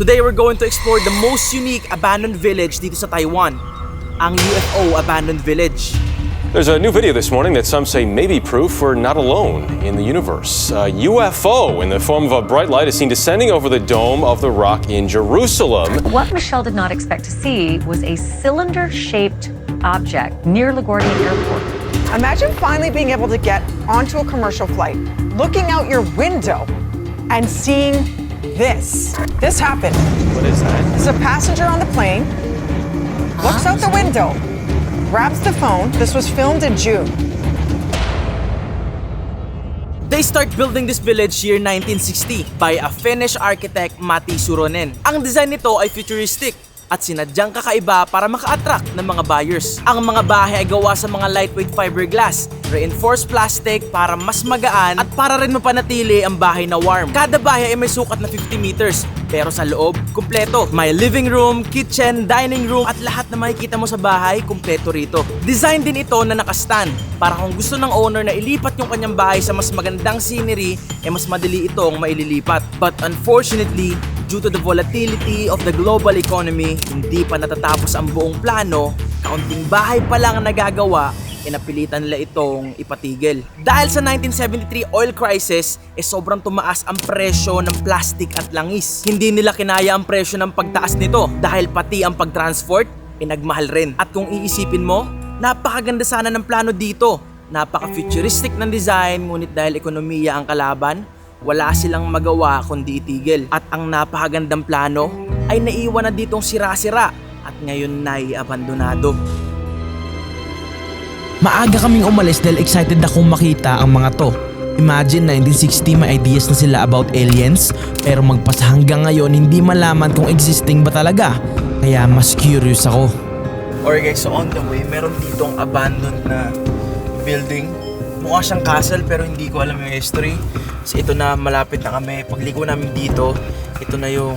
Today we're going to explore the most unique abandoned village dito sa Taiwan, ang UFO Abandoned Village. There's a new video this morning that some say may be proof we're not alone in the universe. A UFO in the form of a bright light is seen descending over the Dome of the Rock in Jerusalem. What Michelle did not expect to see was a cylinder-shaped object near LaGuardia Airport. Imagine finally being able to get onto a commercial flight, looking out your window and seeing this. This happened. What is that? There's a passenger on the plane, looks out the window, grabs the phone. This was filmed in June. They start building this village year 1960 by a Finnish architect Matti Suronen. Ang design nito ay futuristic at sinadyang kakaiba para maka-attract ng mga buyers. Ang mga bahay ay gawa sa mga lightweight fiberglass, reinforced plastic para mas magaan at para rin mapanatili ang bahay na warm. Kada bahay ay may sukat na 50 meters, pero sa loob, kumpleto. May living room, kitchen, dining room at lahat na makikita mo sa bahay, kumpleto rito. Design din ito na nakastand para kung gusto ng owner na ilipat yung kanyang bahay sa mas magandang scenery, mas madali itong maililipat. But unfortunately, due to the volatility of the global economy, hindi pa natatapos ang buong plano, kaunting bahay pa lang ang nagagawa, napilitan nila itong ipatigil. Dahil sa 1973 oil crisis, sobrang tumaas ang presyo ng plastic at langis. Hindi nila kinaya ang presyo ng pagtaas nito dahil pati ang pagtransport, nagmahal rin. At kung iisipin mo, napakaganda sana ng plano dito. Napaka-futuristic ng design, ngunit dahil ekonomiya ang kalaban, wala silang magawa kundi itigil. At ang napakagandang plano ay naiwan na ditong sira-sira at ngayon na'y abandonado. Maaga kaming umalis dahil excited akong makita ang mga to. Imagine 1960 may ideas na sila about aliens, pero magpasa hanggang ngayon hindi malaman kung existing ba talaga. Kaya mas curious ako. Alright guys, so on the way, meron ditong abandoned na building. Mukha siyang castle pero hindi ko alam yung history. So ito na, malapit na kami. Pagligo namin dito, ito na yung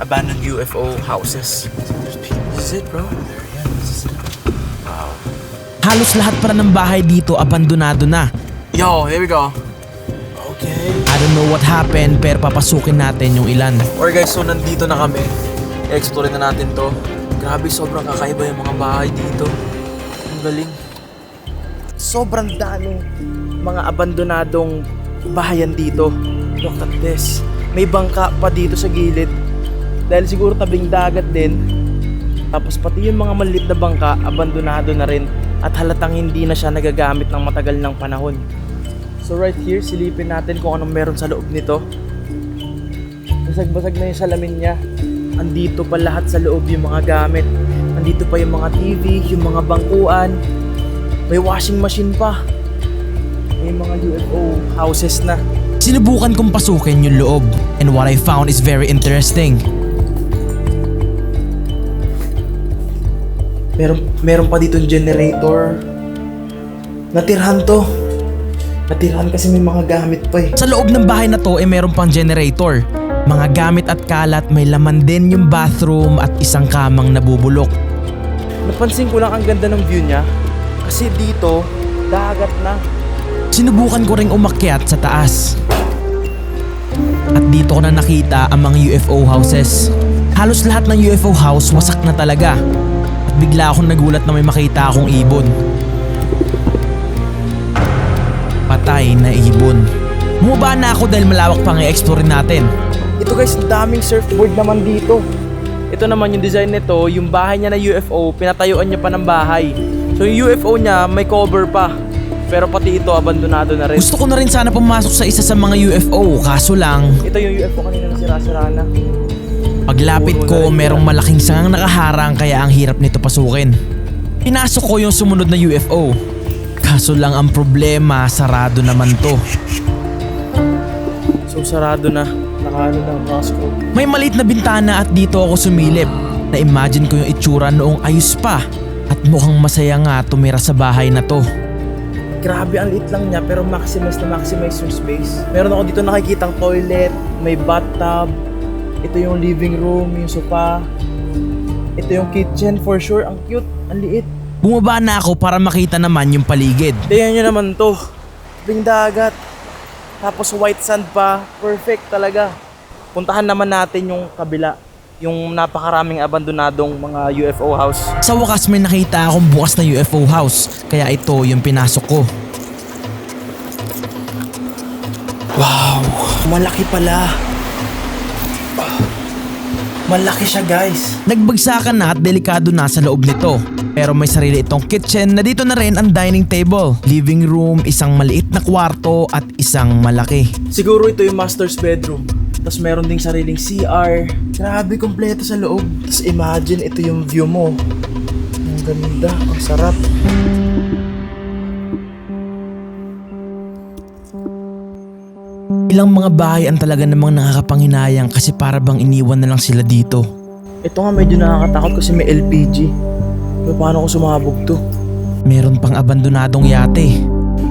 abandoned UFO houses. This is it, bro. Yan, this is it. Wow. Halos lahat para ng bahay dito abandonado na. Yo, here we go. Okay. I don't know what happened pero papasukin natin yung ilan. Alright guys, so nandito na kami. I-explore na natin to. Grabe, sobrang kakaiba yung mga bahay dito. Ang galing. Sobrang daming mga abandonadong bahayan dito. Look at this. May bangka pa dito sa gilid. Dahil siguro tabing dagat din. Tapos pati yung mga maliit na bangka, abandonado na rin. At halatang hindi na siya nagagamit ng matagal ng panahon. So right here, silipin natin kung anong meron sa loob nito. Basag-basag na yung salamin niya. Andito pa lahat sa loob yung mga gamit. Andito pa yung mga TV, yung mga bangkuan. May washing machine pa. May mga UFO houses na. Sinubukan kong pasukin yung loob and what I found is very interesting. Meron pa dito yung generator. Natirhan to. Natirhan kasi may mga gamit pa eh. Sa loob ng bahay na to meron pang generator. Mga gamit at kalat, may laman din yung bathroom at isang kamang nabubulok. Napansin ko lang ang ganda ng view niya. Kasi dito, dagat na. Sinubukan ko ring umakyat sa taas. At dito ko na nakita ang mga UFO houses. Halos lahat ng UFO house wasak na talaga. At bigla akong nagulat na may makita akong ibon. Patay na ibon. Bumaba na ako dahil malawak pang i-explore natin. Ito guys, daming surfboard naman dito. Ito naman yung design nito, yung bahay niya na UFO, pinatayuan niya pa ng bahay. So yung UFO niya may cover pa. Pero pati ito abandonado na rin. Gusto ko na rin sana pumasok sa isa sa mga UFO, kaso lang Ito yung UFO kanina na sira-sira na. paglapit ko merong malaking sangang nakaharang kaya ang hirap nito pasukin. Pinasok ko yung sumunod na UFO. Kaso lang ang problema, sarado naman to. So sarado na. Nakaano ng Roscoe. May maliit na bintana at dito ako sumilip. Na-imagine ko yung itsura noong ayos pa. At mukhang masaya nga tumira sa bahay na to. Grabe, ang liit lang niya pero maximize yung space. Meron ako dito nakikitang toilet, may bathtub. Ito yung living room, yung sofa. Ito yung kitchen, for sure. Ang cute, ang liit. Bumaba na ako para makita naman yung paligid. Tingnan nyo naman to. Ring dagat. Tapos white sand pa. Perfect talaga. puntahan naman natin yung kabila. Yung napakaraming abandonadong mga UFO house. Sa wakas may nakita akong bukas na UFO house, kaya ito yung pinasok ko. Wow, malaki pala. Malaki siya, guys. Nagbagsakan na at delikado na sa loob nito. Pero may sarili itong kitchen na dito na rin ang dining table, living room, isang maliit na kwarto at isang malaki. Siguro ito yung master's bedroom. Tapos meron ding sariling CR. Grabe, kompleto sa loob. Tapos imagine, ito yung view mo. Ang ganda, ang sarap. Ilang mga bahay ang talaga namang nakakapanghinayang kasi para bang iniwan na lang sila dito. Ito nga medyo nakakatakot kasi may LPG. Pero paano kung sumabog to? Meron pang abandonadong yate.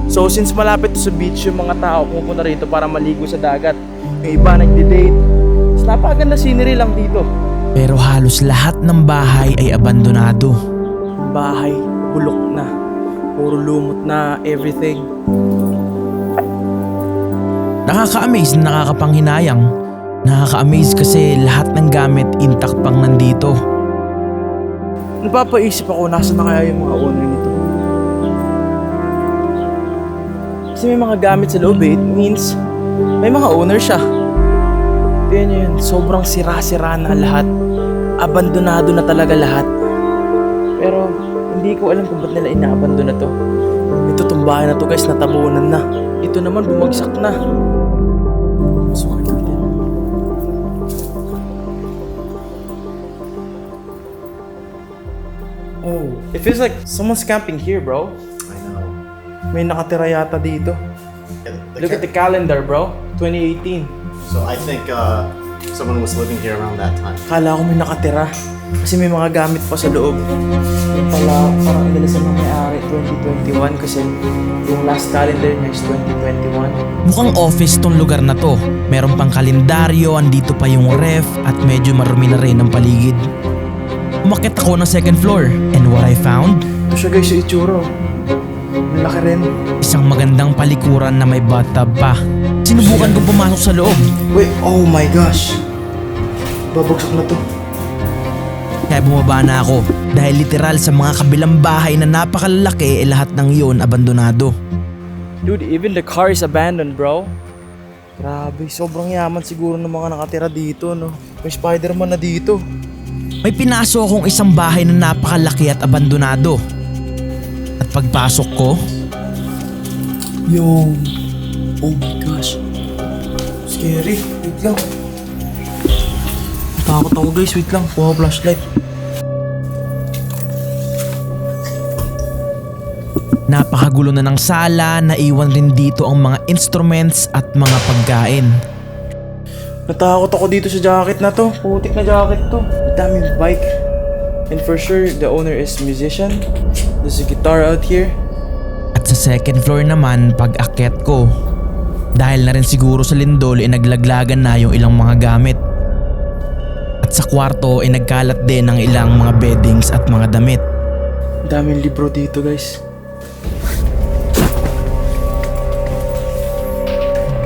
So since malapit to sa beach, yung mga tao pupunta rito para maligo sa dagat. Yung iba nagde-date. Tapos napakaganda scenery lang dito. Pero halos lahat ng bahay ay abandonado. Bahay, bulok na. Puro lumot na, everything. Nakaka-amaze na nakakapanghinayang. Nakaka-amaze kasi lahat ng gamit intact pang nandito. Napapaisip ako, nasa na kaya yung mga owner nito. Kasi may mga gamit sa loob, it means may mga owner siya. Tingnan nyo yun, sobrang sira-sira na lahat. Abandonado na talaga lahat. Pero hindi ko alam kung ba't nila inaabandon na to. Ito tong bahay na to, guys, natabunan na. Ito naman bumagsak na. Sukat natin. Oh, it feels like someone's camping here, bro. I know. May nakatira yata dito. Look at the calendar, bro. 2018. So I think someone was living here around that time. Kala ko may nakatira. Kasi may mga gamit pa sa loob. Yung pala, parang inala sa mga may-ari 2021 kasi yung last calendar niya is 2021. Mukhang office tong lugar na to. Meron pang kalendaryo, andito pa yung ref at medyo marumi na rin ang paligid. Umakyat ako ng second floor and what I found? Ito siya, guys, yung itsura. Malaki rin. Isang magandang palikuran na may bathtub pa. Sinubukan kong pumasok sa loob. Wait, oh my gosh. Babagsak na to. Kaya bumaba na ako dahil literal sa mga kabilang bahay na napakalalaki lahat ng iyon abandonado. Dude, even the car is abandoned, bro. Grabe, sobrang yaman siguro ng mga nakatira dito, no? May Spider-Man na dito. May pinaso akong isang bahay na napakalaki at abandonado. At pagpasok ko, Yo. Oh my gosh. Scary. Wait lang. Takot ako, guys. Wait lang. Kuha ko flashlight. napakagulo na ng sala, naiwan rin dito ang mga instruments at mga pagkain. Natakot ako dito sa jacket na to. Putik na jacket to. Daming bike. And for sure, the owner is musician. There's a guitar out here. At sa second floor naman, pag-akyat ko, dahil na rin siguro sa lindol ay naglaglagan na yung ilang mga gamit. At sa kwarto ay nagkalat din ng ilang mga beddings at mga damit. Daming libro dito, guys.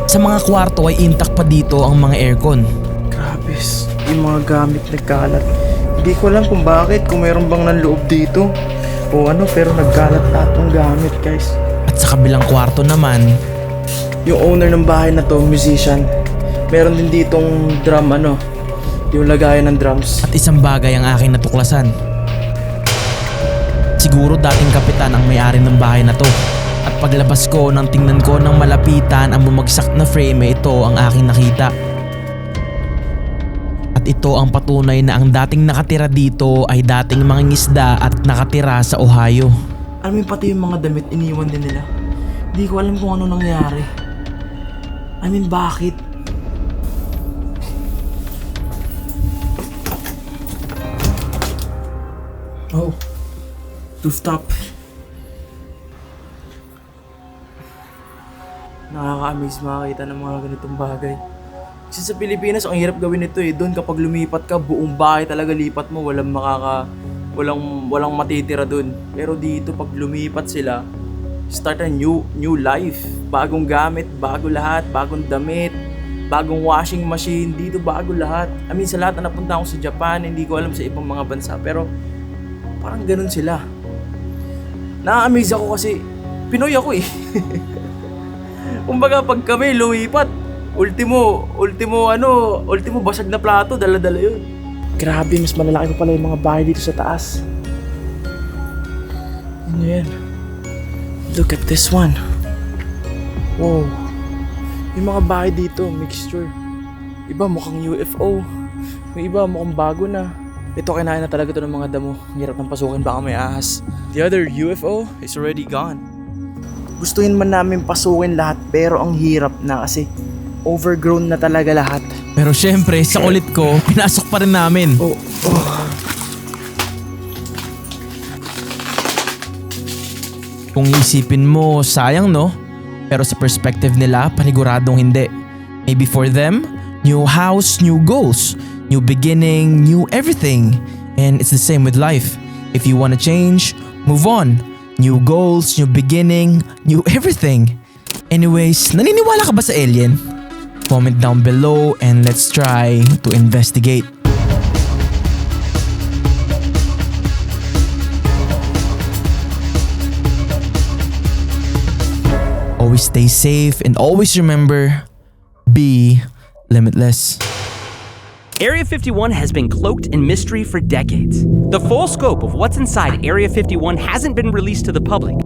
Sa mga kwarto ay intact pa dito ang mga aircon. Grabe, yung mga gamit nagkalat. Hindi ko alam kung bakit, kung meron bang nanloob dito o ano, pero nagkalat lahat ng gamit, guys. At sa kabilang kwarto naman, Yung owner ng bahay na to, musician. Meron din ditong drum, yung lagayan ng drums. at isang bagay ang aking natuklasan. Siguro dating kapitan ang may-ari ng bahay na to. At paglabas ko nang tingnan ko ng malapitan ang bumagsak na frame, ito ang aking nakita. At ito ang patunay na ang dating nakatira dito ay dating mangingisda at nakatira sa Ohio. Alam mo yung pati yung mga damit, iniwan din nila. Hindi ko alam kung ano nangyari. I mean, bakit? Oh, rooftop. Nakaka-amaze makakita ng mga ganitong bagay. Kasi sa Pilipinas, ang hirap gawin ito eh. Doon kapag lumipat ka, buong bahay talaga lipat mo. Walang matitira doon. Pero dito, pag lumipat sila, start a new life. Bagong gamit, bago lahat, bagong damit. bagong washing machine, dito bago lahat. I mean, sa lahat na napunta ako sa Japan, hindi ko alam sa ibang mga bansa, pero parang ganun sila. Na-amaze ako kasi Pinoy ako eh. Kumbaga pag kami lumipat, ultimo basag na plato, dala-dala yun. Grabe, mas malalaki pa pala yung mga bahay dito sa taas. Ano yan? Look at this one. Wow. Yung mga bahay dito, mixture. Iba mukhang UFO. Yung iba mukhang bago na. Ito kinain na talaga to ng mga damo. Hirap ng pasukin, baka may ahas. The other UFO is already gone. Gustuhin man namin pasukin lahat pero ang hirap na kasi overgrown na talaga lahat. Pero syempre, sa kulit ko, pinasok pa rin namin. Kung isipin mo, sayang no? Pero sa perspective nila, paniguradong hindi. Maybe for them, new house, new goals, new beginning, new everything. And it's the same with life. If you wanna change, move on. New goals, new beginning, new everything. Anyways, naniniwala ka ba sa alien? Comment down below and let's try to investigate. Always stay safe and always remember, be limitless. Area 51 has been cloaked in mystery for decades. The full scope of what's inside Area 51 hasn't been released to the public,